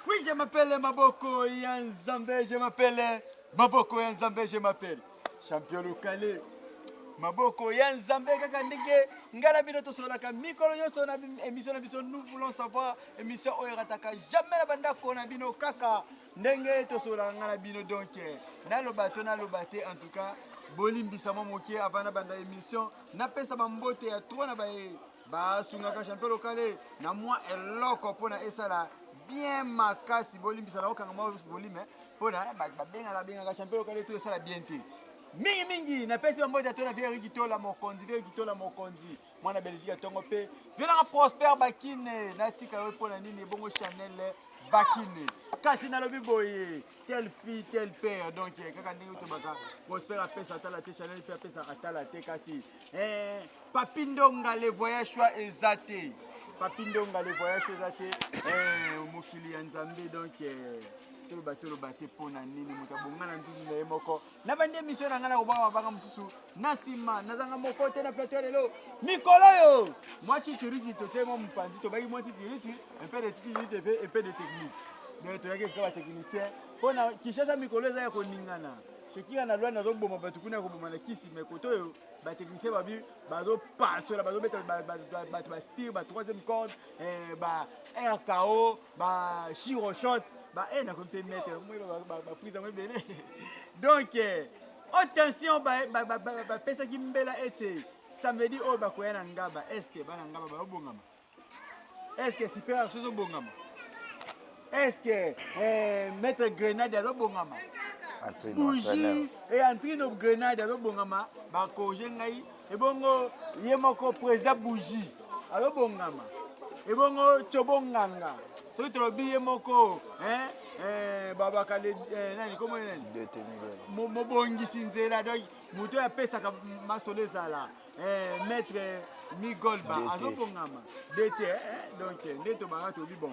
Oui, je m'appelle Maboko Yanzambe, je m'appelle Maboko Yanzambe, je m'appelle champion local. Maboko Yanzambe kaka ndenge ngala bino to solaka mikolo nyonso na émission na biso nous voulons savoir émission oyo rataka jamais la banda kona bino kaka ndenge to solaka ngala bino donc na lobato na lobate en tout cas bolimbisa mo mokie avant na banda émission na pesa bambote ya toi na ba sungaka champion local na moi eloko pona esala bien makasi bolimbisa na okanga mo bolime pona benga champion local to esala bien te mingi na pesi bambote atona vie Gitola mokonzi mwana Belgique atongo pe violanga Prosper Bakine natika we pona nini bongo Chanel Bakine kasi nalobi boye tel fille tel père donc kaka ndenge tobaka Prosper apesa atala te Chanel pe apesa atala te kasi Papindonga le voyage choix ezate Papindonga le voyage ezate mokili ya Nzambe donc tolo bate pona nini mutabongana ntuzu na moko na bande mission na ngana ko banga mususu nasima nazanga moko te na plateau lelo mikolo yo mwachi turiki to te mo mpanzi to baki mwachi turiki un peu de turiki et peu de technique donc to yake kwa technicien pona kishasa mikolo za ya koningana Chekira na loi nazo boma batu kuna ko boma na kisi mais koto yo ba technicien ba bi bazo passe la bazo mettre ba spire ba troisième corde ba RKO ba chiro shot ba na ko te mettre ba prise en belé donc attention ba pesa ki mbela ete samedi o ba ko yana ngaba est-ce que bana ngaba ba bongama est-ce que super so bongama est-ce que mettre grenade azo bongama bougie et Antrino grenade azo bongama ba koje ngai e bongo yemoko président bougie azo bongama e bongo chobonganga so to bi yemoko baba kale nani comment nani mo bongi sinzela donc muto ya pesa ka masolezala maître Migolba azo bongama DT donc ndeto barato bi bon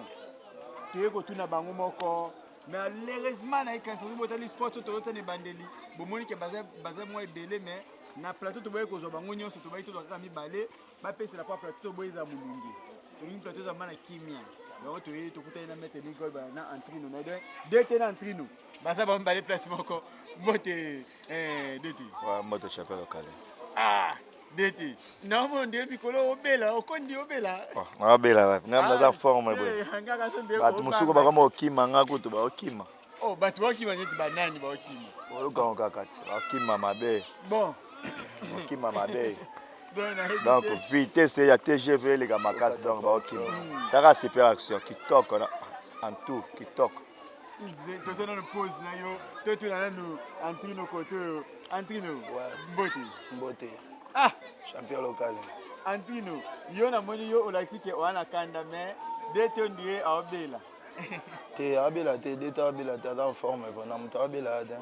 tu ko tuna bango moko mais malheureusement na ikanso botali sport to totane bandeli bomoni ke baza moi belé mais na plateau to boye ko zo bango nyonso to bayi to ka mi balé ba pesa la plateau to boye za mulungi to ni plateau za mana kimia donc to yi to kuta ina mettre ni gol ba na Antrino na de te na Antrino baza ba balé place moko mote deti wa moto champion local deti na mo ndé bikolo obela okondi obela ngabela ngam na forme boy batu musuko bakoma okima ngaku to ba okima batu okima nyeti banani ba okima oluka ngakati okima mabe bon okima mabe donc vitesse ya TGV les gars makasi donc ba okima taka super action kitoko en tout kitoko to sona no pose na yo to tu na no Antrino koto Antrino mbote champion local Antrino yo na moni yo olakike wana kanda mais dete ondire aobela te abela te dete abela te dans forme na muto abela te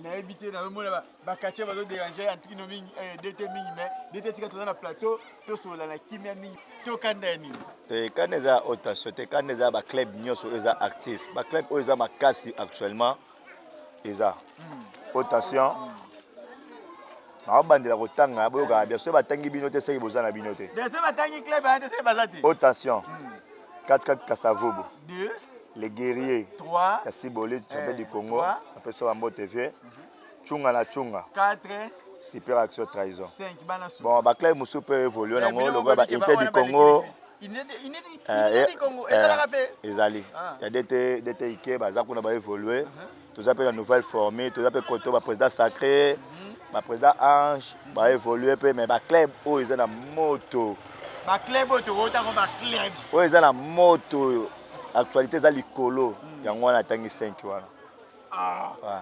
na éviter na mona ba kache bazo déranger Antrino mingi dete mingi mais dete tika to na plateau to sola na kimia mingi to kanda ni te kaneza otation te kaneza ba club nyoso eza actif ba club oza makasi actuellement eza otation na bandela kotanga boyoka bien so batangi bino te seki bozana bino te de se batangi club ante se bazati attention 4-4 Kasavobo 2 les guerriers 3 Kasibole champion du Congo après ça Mbo TV Chunga na Chunga 4 super action trahison 5 bana so bon ba club musu peut évoluer na ngolo ba Inter du Congo Inedi Congo ezala pe ezali ya DT Ike baza kuna ba évoluer tous appelle la nouvelle formée tous appelle Koto ba président sacré ba président Ange ba évoluer pe mais ba club o ils na moto ba club to ota ko ba club o ils na moto actualité za likolo yango wana tangi 5 wana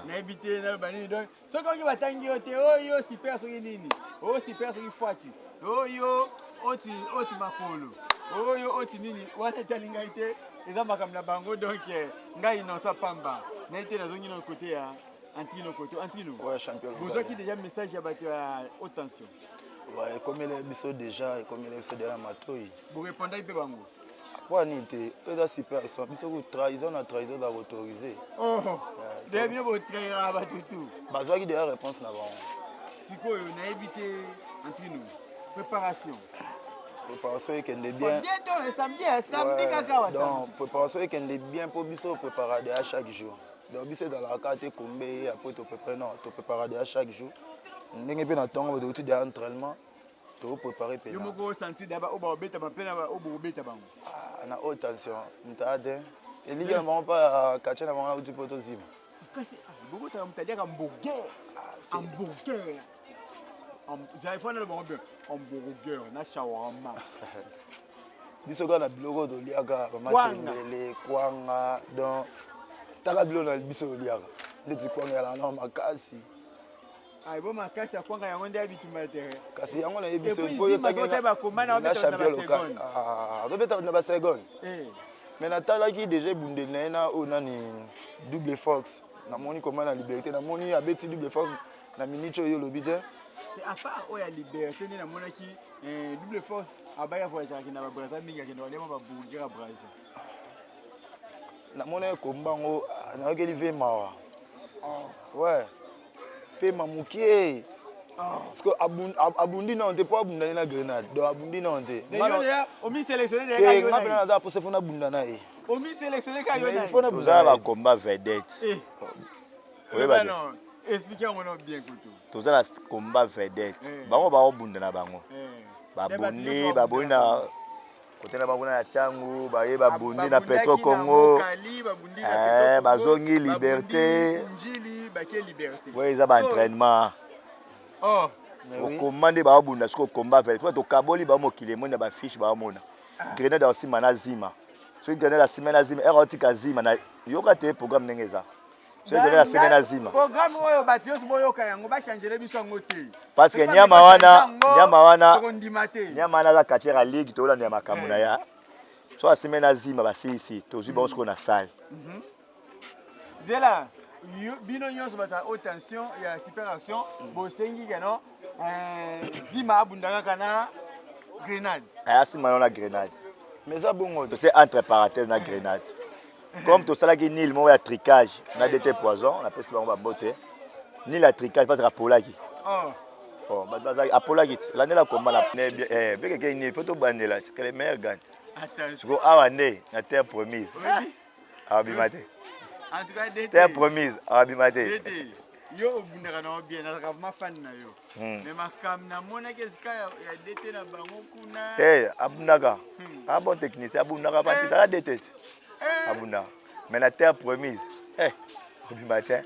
na éviter na bani donc so ko ki batangi ote oyo super so nini o super so fwati oyo oti makolo oyo oti nini wana talinga ite eza makamna bango donc ngai no sa pamba na ite na zongi no côté ya Antrino koto Antrino champion vous avez déjà message ya bato ya haute tension comme les biso déjà comme les biso de la matoi vous répondez pe bango quoi ni te eza super ils biso ko trahison na trahison da autoriser de bien vous trahira bato tout bazwaki de réponse na bango sikoyo na éviter Antrino préparation préparation ekende bien. Bientôt samedi kaka wa. Donc préparation ekende bien pour biso préparer à chaque jour. Donc biso dans la carte combé après to préparer non, to préparer à chaque jour. Ndenge pe na tongo de outil d'entraînement. To préparer pe. Yo moko senti d'aba oba obeta ba pena ba obo obeta bango. Ah na haute tension. Mtade. Et ligue na bango pa kacha na bango outil poto zima. Kasi beaucoup ça mtadia ka hamburger. Vous avez fait le bon hamburger, na shawarma. Biso ka na biloko to liaka ba matembele kwanga donc taka biloko na biso liaka. Ndeti kwanga la na makasi. Ai bo makasi akwanga yango ndia bitumba te. Kasi yango na yebiso po yo taka ba komana obeta na ba seconde. Ah, obeta na ba seconde. Mais natalaki déjà bundele na o nani double fox. Na moni comment na liberté na moni abeti double fox na minicho yo lobite. À part oya liberté ni na monaki double force abaya voyage na ba braza mingi ke ndolema ba burger braza. Na mona kombango na ke live mawa. Ouais. Pe mamukie. Parce que abundi na onte po abunda na grenade. Do abundi na onte. D'ailleurs, omi sélectionné de ka yo na. Ngapela na pour se fona bunda na e. Omi sélectionné ka yo na. Vous avez un combat vedette. Oui, bah non. Expliquez-moi bien kutu. Tout ça un combat vedette. Bango ba obunda na bango. Babundi baboni na côté na bango na changu, ba ye babundi na Petro Congo. Bazongi liberté. Njili ba ke liberté. Ouais, ils ont un entraînement. Oh, au commandé ba obunda siko combat vedette. Toi to kaboli ba mokile mona ba fiche ba mona. Grenade aussi manazima. So grenade la semaine azima, erotika zima na yoka te programme nengeza. La semaine azima. Programme oyo batios boyoka yango ba changer biso yango te. Parce que nyama wana za kachera ligue to la na makambo na ya. So la semaine azima ba ici, to zuba on na salle. Zela, bino nyonso bata haute tension ya super action, bo sengi kano zima abundaka kana grenade. Asima na grenade. Mais ça bon, c'est entre parenthèses na grenade. Comme tout ça là qui nil mo ya tricage, na dété poison, on appelle ça on va botter. Ni la tricage parce que apolaki. Oh, baza apolaki. L'année là comme la bien que ni photo bandela, que les meilleurs gagnent. Attention. Awane na terre promise. Abimate. En tout cas dété. Terre promise, abimate. Dété. Yo obundaka na bien na ka fan na yo. Mais makam na mona ke zika ya dété na bango kuna. Abunaka. Un bon technicien abunaka pas tita dété. Abunda. Mais la terre promise. Au matin.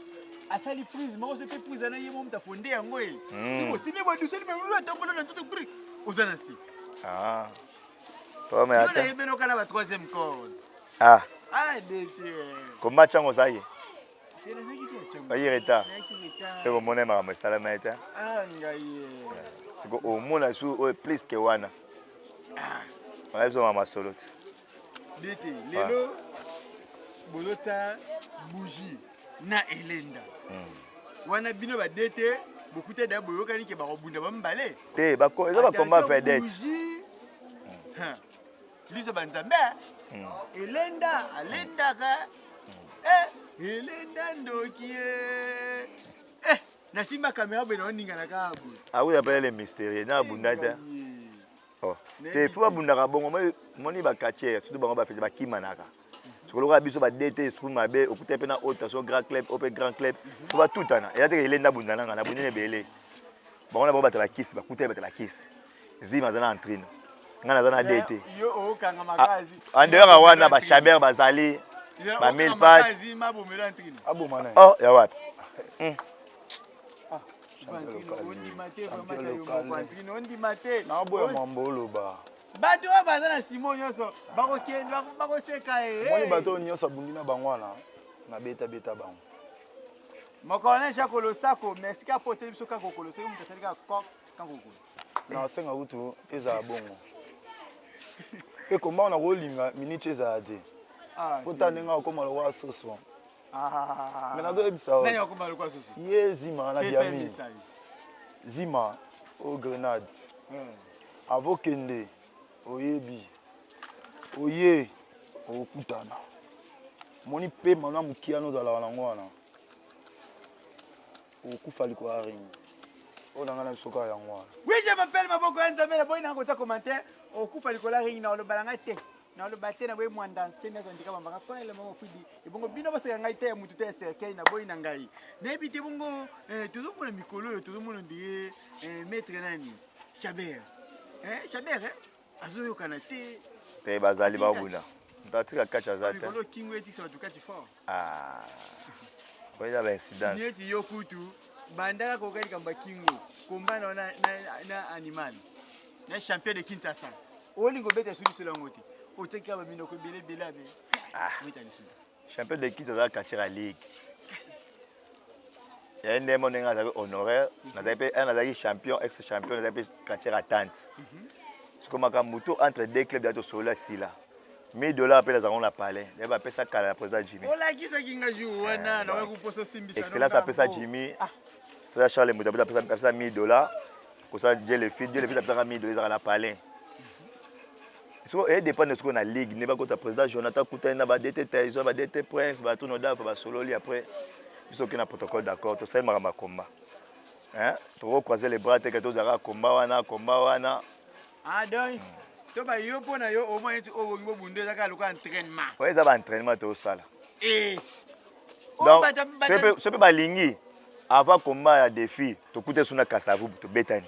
À ça les prises, moi je fais prise na yemo mta fondé yango e. Siko simi bo du simi mo ndombo na tout bruit. Ozanasti. Ah. Toi mais attends. On a beno kana ba troisième corde. Ah. Ah dété. Comment chango zaye? Bayi retard. C'est au monnaie ma salama eta. Ah ngaye. C'est au mona sou plus que wana. Ah. On a besoin ma solote. Dété, lelo bolota bougie na elenda. Wana bino ba dété, beaucoup te da boyoka ni ke ba robunda ba mbale. Te ba ko eza ba combat vedette. Liso banzambe. Elenda, alenda ka. Elenda ndokie. Na simba caméra beno ninga na ka abu. Ah oui, appelle les mystérieux na bundata. Oh. Te faut bundaka bongo moni ba quartier, surtout bango ba fait ba kimanaka. Ce que l'on a biso ba DT esprit mabe, okute pe na haute so grand club, open grand club, so ba tout ana. Et il elenda bundana na bunine belé. Bango na ba batala kiss, ba kute batala kiss. Zima zana entrino. Ngana zana DT. Yo o kanga makazi. En dehors wana ba chaber bazali ba mille pattes. Zima bo melo entrino. abomana. Oh, ya wapi? Ondi mate. Na boya mambolo ba. Bato baza na Simon nyonso bakokenda bakoseka Moni bato nyonso bundi na bangwana na beta bango. Mokolo Jacques Sako merci ka pote biso ka kokolo so mu tsalika ka kokolo. Na senga utu eza bongo. E komba na rolinga minute eza ade. Potane nga ko malo wa soso. Mais na do ebisa. Nani ko malo kwa soso? Ye zima na diami. Zima au grenade. Avokende oyebi. Oye okutana. Moni pe mana mukiano za la wanangwana. Okufali kwa ring. On a un soka ya ngwana. Oui, je m'appelle Maboko Nzambe, la boy na ngota commentaire. okufa likola ring na olobalanga te na olobate na boye mwanda nsene zandika bambanga kona ile mama fudi ebongo bino baseka ngai te mutu te cercueil na boye na ngai na ebite bongo tozomona mikolo oyo tozomona ndiye maître nani Chabert Chabert azoyokana te te bazali babuna ndatika kacha za te mikolo kingo etikisa batukati fort oya ba incidence nieti yokutu bandaka kokali kamba kingo kombana na animal na champion de Kinshasa olingo bete suli solango te oteka ba minoko bele belabe champion de Kinshasa kachira ligue ya ndemo nenga za honoraire na zape un azaki champion ex champion na zape kachira tante c'est comme quand muto entre deux clubs d'ato sola sila $1000 appelle les la palais il va pesa kala la président Jimmy ola kisa kinga jou wana na wa kuposo simbisa excellence apesa Jimmy ça Charles Muto apesa $1000 pour ça Dieu le fils apesa $1000 à la palais so et dépend de ce qu'on a ligue ne pas contre président Jonathan Koutana ba DT ils ont ba DT Prince ba tout noda ba solo li après ils ont qu'un protocole d'accord tout ça il m'a combat hein to croiser les bras que tous ara combat wana donc to ba yo pona yo au moins o ngo bunde za ka luka entraînement ouais ça va entraînement to sala donc ce peut balingi avant combat ya défi to coûter suna kasavu to betani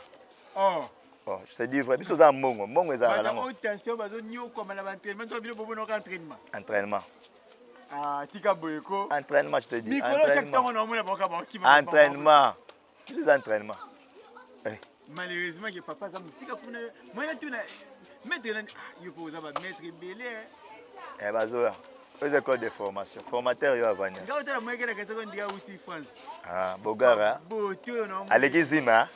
je te dis vrai, biso za mongo eza la mongo. Attention bazo nyo comme la entraînement, to bilo bobo no entraînement. Entraînement. Tika boyeko. Entraînement, je te dis. Entraînement. Juste entraînement. Malheureusement que papa ça musika kuna moi tu na mettre yo ko za ba mettre belé. Bazo aux écoles de formation, formateur yo avanya. Nga utala moi kena kesa ko ndia uti France. Bogara. Boto no. Alekizima.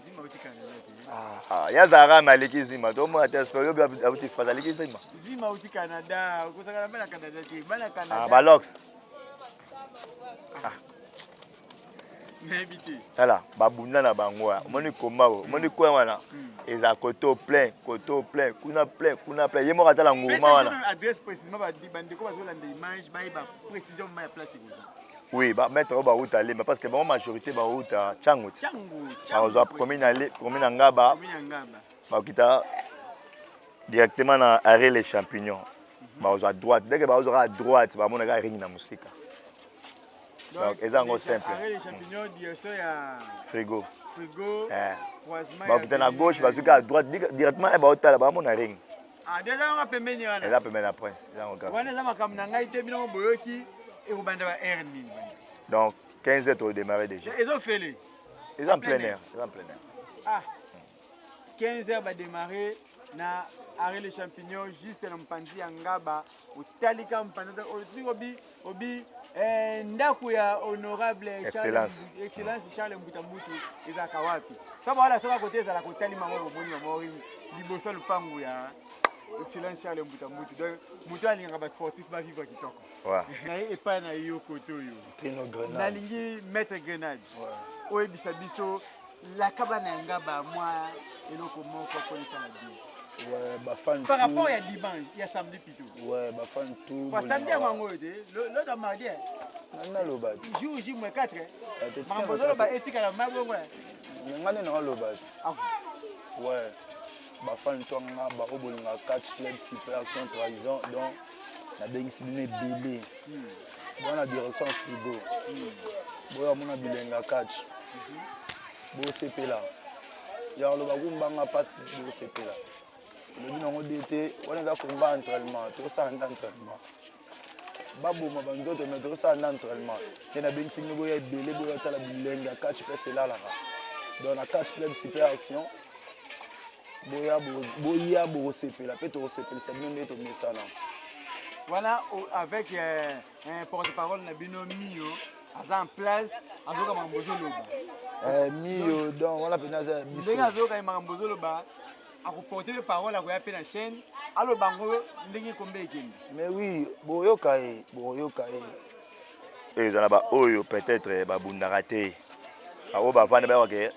Zima uti kana. Yazara maliki zima to mo atespero bi abuti France aliki zima zima uti Canada kusaka na Canada te bana Canada balox n'habité ala babunda na bangwa moni komao moni kwa wana eza koto plein kuna plein yemo katala nguma wana adresse précisément ba bandeko bazola nde image ba précision ma place ko ça. Oui, bah mettre ba route aller mais parce que bon majorité ba route à Changu. On doit promener Ngaba. Ba kita directement na arrêt les champignons. Ba à droite, dès que ba à droite, ba mona ga ring na musika. Donc ezango simple. Arrêt les champignons direction ya frigo. Croisement. Ba kita na gauche, ba zuka à droite directement ba hôtel ba mona ring. Déjà on a pemeni wana. Eza pemeni la prince, ezango ga. Wana za makamna ngai te bino boyoki. Donc 15 heures au démarrer déjà. Ils ont fait les. Ils sont en plein air. 15 heures va démarrer na arrêt les champignons juste dans Mpandi Ngaba au Talika Mpanda obi ndaku ya honorable excellence Charles Mbutambutu ezaka wapi. Kama wala soka côté za la kotali mango boni ya mori liboso lupangu ya excellence Charles Mbutambutu. Donc mutu alinga ba sportif ba vivre kitoko. Na epa na yo koto yo. Pino Grenade. Na lingi mettre Grenade. Oye bisabiso la cabane Ngaba moi eloko moko ko na bien. Ouais, bah fan par rapport à dimanche, il y a samedi plutôt. Ouais, bah fan tout. Quoi samedi à Mangode, le mardi. Na loba. Jour 4. Mambozo ba etika la mabo ouais. Ngane na loba. Ouais. Bah fan tout nga ba obolinga 4 club super sans trahison donc la bengisi bine belé. Bona direction frigo. Boya mona bilenga catch. Bo CP là. Ya loba kumbanga passe bo CP là. Le bilan d'été, on est à combat entraînement, tout ça en entraînement. Babou m'a banzote mais tout ça en entraînement. Il y a bien signé boya belé boya tala bilenga catch pèse là là. Dans la catch club super action. Boya bo CP là, peut-être CP ça bien net au message là. Voilà avec un porte-parole na bino Mio en place azoka mambozo loba. Mio donc voilà penaza biso. Ndenge azoka mambozo loba. À reporter les paroles à la chaîne, à le bango, mais oui, boyokae. Et ça oyo peut-être babunda raté. A oba vana ba ke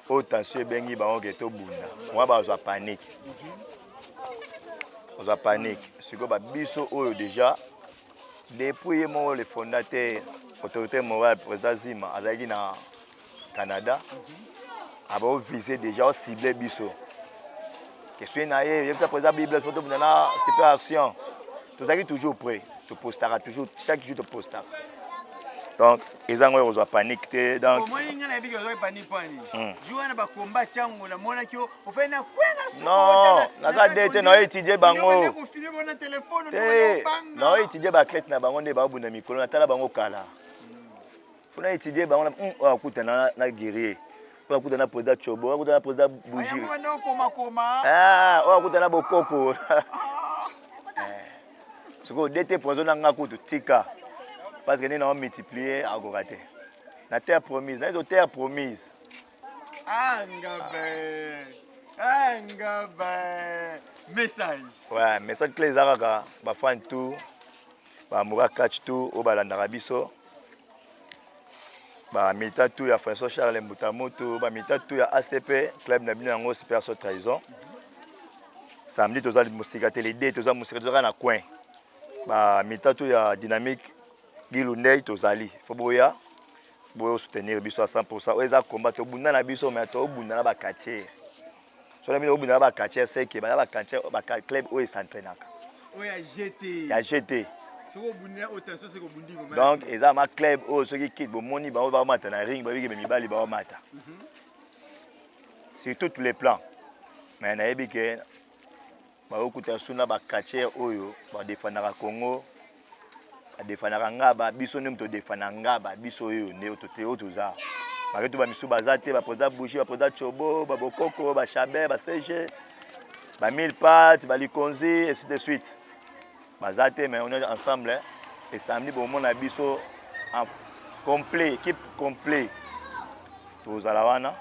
o tension bengi ba ke to bunda. Moi ba zo panique. Ozo panique. Siko ba biso oyo déjà depuis le fondateur autorité morale président Zima azaki na Canada. A ba visé déjà ciblé biso. question na ye yebisa président bible photo bundana super action tozalaki toujours prêt topostaka toujours chaque jour topostaka donc ezango ozwa panique te donc omoni nga na yebi ozwa panique pani jour wana bakomba chango na mona kio ofena kwena suko non naza de te na étudier bango ko filmer na téléphone te na étudier ba athlète na bango nde ba bunda mikolo na tala bango kala funa étudier bango na akutana na guerrier on a na président Chobo, on a na président Bougie. Ah, on a na Bokoko. Ce que d'été président n'a pas de tika parce que nous avons multiplié à Goraté. La terre promise, la terre promise. Message. Ouais, message que les Arabes, bah fan tout, bah moura catch tout, au balandara biso. Bah militant tout ya François Charles Mbutamoto, bah militant tout ya ACP, club na bino yango super so trahison. Samedi toza musique télé, toza musique toza na coin. Bah militant tout ya dynamique Gilundei tozali. Faut boya boyo soutenir biso à 100%. Oza combat to bunda na biso mais to bunda na ba quartier. So na bino bunda na ba quartier c'est que ba quartier ba club o s'entraînaka. Oya GT. Ya GT. Donc, ils ont un club ceux qui quittent Bomoni, ils vont mettre dans ring, ils vont mettre. Sur tous les plans. Mais il y a des gens qui sont quartier Oyo, qui défendent le Congo, qui défendent Ngaba, qui défendent Ngaba, qui défendent Malgré tout, Misu Bazate, Président Bougie, Président Chobo, Bokoko, Chabé, CG, Mille Pat, Likonzi, et ainsi de suite. Bazate, mais on est ensemble. Et samedi, on a biso en complet, équipe complète. Tous à la wana.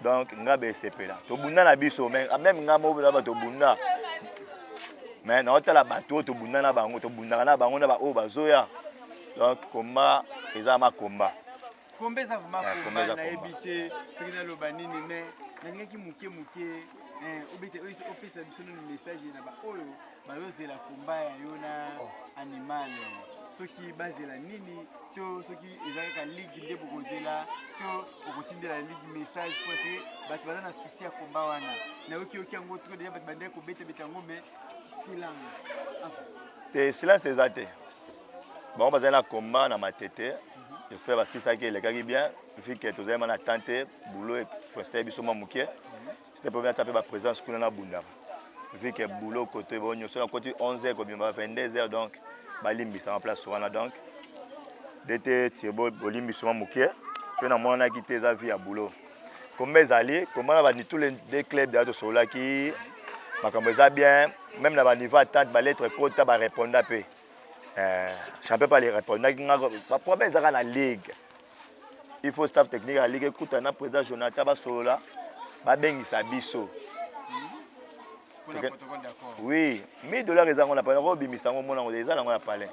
Donc, on a BCP là. Tout le monde a biso, même on a mobile là, tout le monde. Mais on a la bateau, tout le monde a bango, tout le monde a bango, on a au bazoya. Donc, combat, ils ont un combat. Combien ça va combat na éviter ce qui est le banini mais n'engaki muke obite opesa biso no message na ba oyo bazozela combat ya yona animal soki bazela nini to soki ezalaka ligue nde bokozela to okotindela ligue message pour essayer bato baza na souci ya combat wana na oki yango to déjà bato bande ko beta yango mais silence te silence ezate bon bazela combat na matete. J'espère que ça qui est bien, vu que tous les gens tenté, boulot et français bisoma mouké. C'était pour taper ma présence qu'on a bunda. Vu que boulot côté bon, nous sommes côté 11h comme 22h donc balimbi ça en place souvent donc. D'été Thibaut bolimbi bisoma mouké. Je na mona quitté sa vie à boulot. Comme mes alliés, comment on va dire tous les deux clubs de Sola qui makambo ça bien, même na niveau attente ba lettre côté ba répondre peu. Je ne peux pas les répondre. Le problème c'est dans la ligue. Il faut staff technique à la ligue. Écoute, on a président Jonathan Basola. Babengisa biso. Oui, $1000 ils ont pas robi misango mona ngoleza na ngona parler.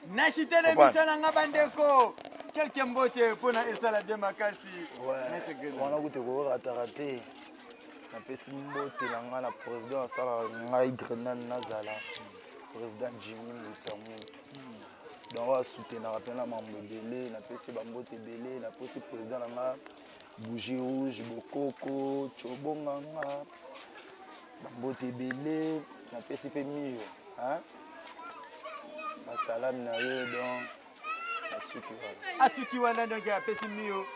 Nachite le misana ngabandeko. Quelqu'un mbote pona esala de makasi. On a goûté ko ratarate. Na pesi mbote na ngana président sala ngai grenade nazala. Président Jimmy Mbutamoto. Donc on va soutenir la membre belé, na pesi bambote belé, na pesi président nga Bougie Rouge, Bokoko, Chobonganga, bambote belé, na pesi pe mio, hein? Basalam na yo donc asuki wana donc ya pesi mio,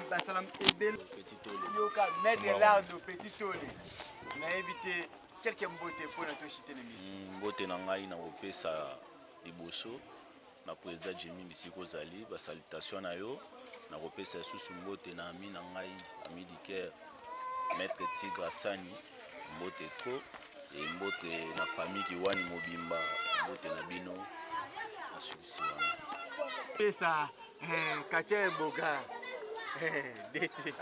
basalam ebel petit tole. Yo ka mettre l'ardo petit tole. Na éviter quelques mbote pour na toshite l'émission. Mbote na ngai na opesa liboso na président Jimmy Bisiko Zali ba salutation na yo na opesa susu mbote na ami na ngai ami diker maître Tigre Sani mbote trop et mbote na famille ki wani mobimba mbote na bino na susi wana pesa kache boga dete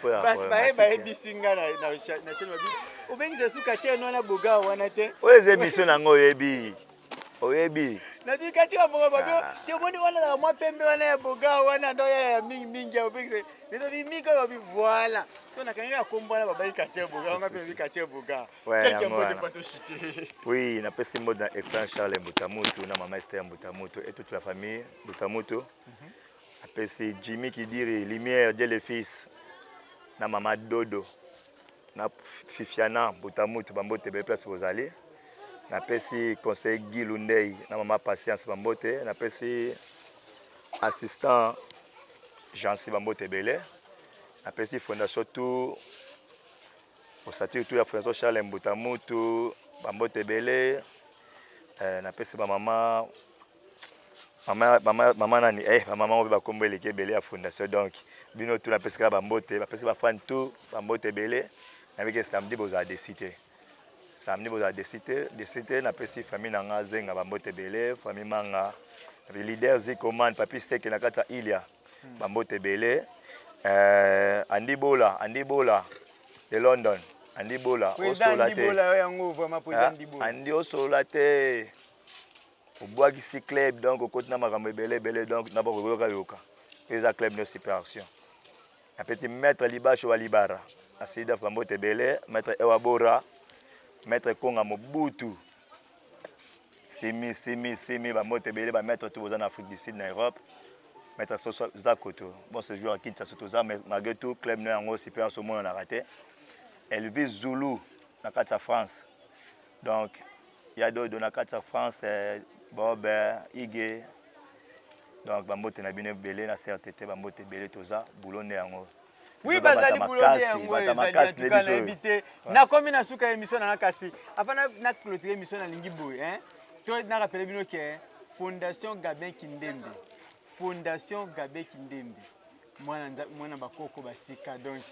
ba bisinga na cheno bi obengisa suka cheno na boga wana te oze mission nango yebi oyebi na di katika boga babio te moni wana na mwa pembe wana ya boga wana ndo ya mingi ya obengisa ndio bi mika ba bi voilà so na kanga kombo na baba kache boga wana pe kache boga quelqu'un peut pas te citer oui na pesi mode na excellent Charles Mbutamoto na mama Esther Mbutamoto et toute la famille Mbutamoto apesi Jimmy qui dit lumière Dieu le fils na mama Dodo na Fifiana Butamutu bambote be place bozali na pesi conseil Guy Lundei na mama patience bambote na pesi assistant Jansi bambote belé na pesi fondation tout au satire tout ya fondation Charles Butamutu bambote belé na pesi ba mama nani maman obe bakombo eleke belé ya fondation donc bino tout na pesi ka bambote ba pesi ba fan tout bambote belé avec samedi boza décidé samedi boza décidé na pesi famille nanga zenga bambote belé famille manga les leaders zikoman papi seke na kata ilia bambote belé Andy Bola de London Andy Bola Andy Osolate au bois qui club donc au côté na makambo belé donc na boko yoka les club de super action un petit maître Libacho Walibara Asida bambote belé maître Ewabora maître Konga Mobutu Simi bambote belé ba maître tout en Afrique du Sud en Europe maître Zakoto bon ce joueur qui ça surtout ça mais malgré tout club na ngo super action on a raté Elvis Zulu na kata France donc il y a d'autres na kata France Bob Ige donc bambote na bino belé na CRTT bambote belé toza boulonné yango oui bazali boulonné yango ezali na invité na komi na suka émission na kasi apana na clôturer émission na lingi boy hein to na rappeler bino que Fondation Gabin Kindembe mwana bakoko batika donc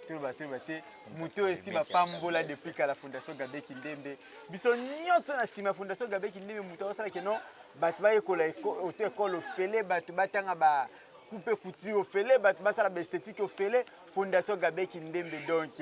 bate muto esi bapambola depuis que la Fondation Gabin Kindembe biso nyonso na sima Fondation Gabin Kindembe muto osala ke non bato bayekola auto école ofele bato batanga ba coupe couture ofele bato basala ba esthétique ofele Fondation Gabin Kindembe donc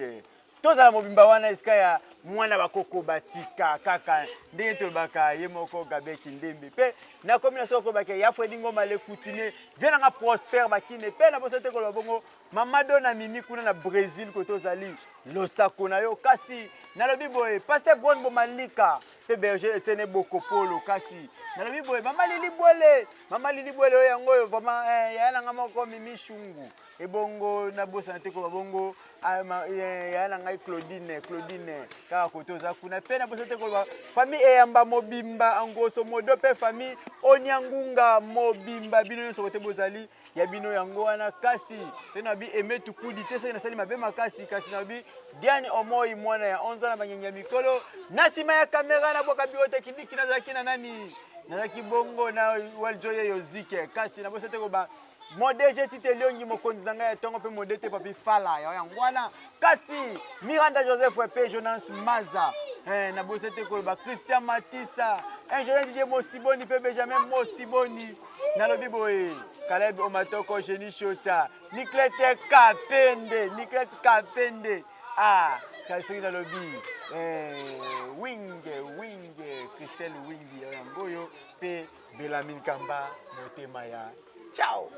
tozala mobimba wana esika ya mwana bakoko batika kaka ndenge tolobaka ye moko Gabin Kindembe pe na combinaison ko baka ya Fredi Ngoma le coutumier vient na Prosper bakine pe na bosote ko lobongo mama dona mimi kuna na Brésil ko tozali losako na yo kasi na lobi boye pasteur Bon Bomalika pe berger Etienne Bokopolo kasi na lobi boye mama Lili Bwele oyo yango yo vraiment ya na ngama ko mimi shungu ebongo na bosa te ko bongo ya na ngai Claudine kaka kotoza kuna pe na bosa te ko famille eyamba mobimba angoso modo pe famille onyangunga mobimba bino nyonso kote bozali ya bino yango wana kasi te na bi emetu kudi te se na sali mabe makasi kasi na bi Diane Omoi mwana ya 11 na banyanya mikolo na sima ya kamera na boka biote kidiki na zaki na nani na zaki bongo na waljoye yozike kasi na bosa te ko ba modèle tite liongi mokonzi nanga ya tongo pe modete papi fala ya ngwana kasi Miranda Joseph pe Jonas Maza na bosete ko ba Christian Matissa ingénieur Didier Mosiboni pe Benjamin Mosiboni na lobi boye Caleb Omatoko Jenny Chota Niklete Kapende kasi na lobi wing Christelle Wing ya ngoyo pe Belamin Kamba motema ya ciao.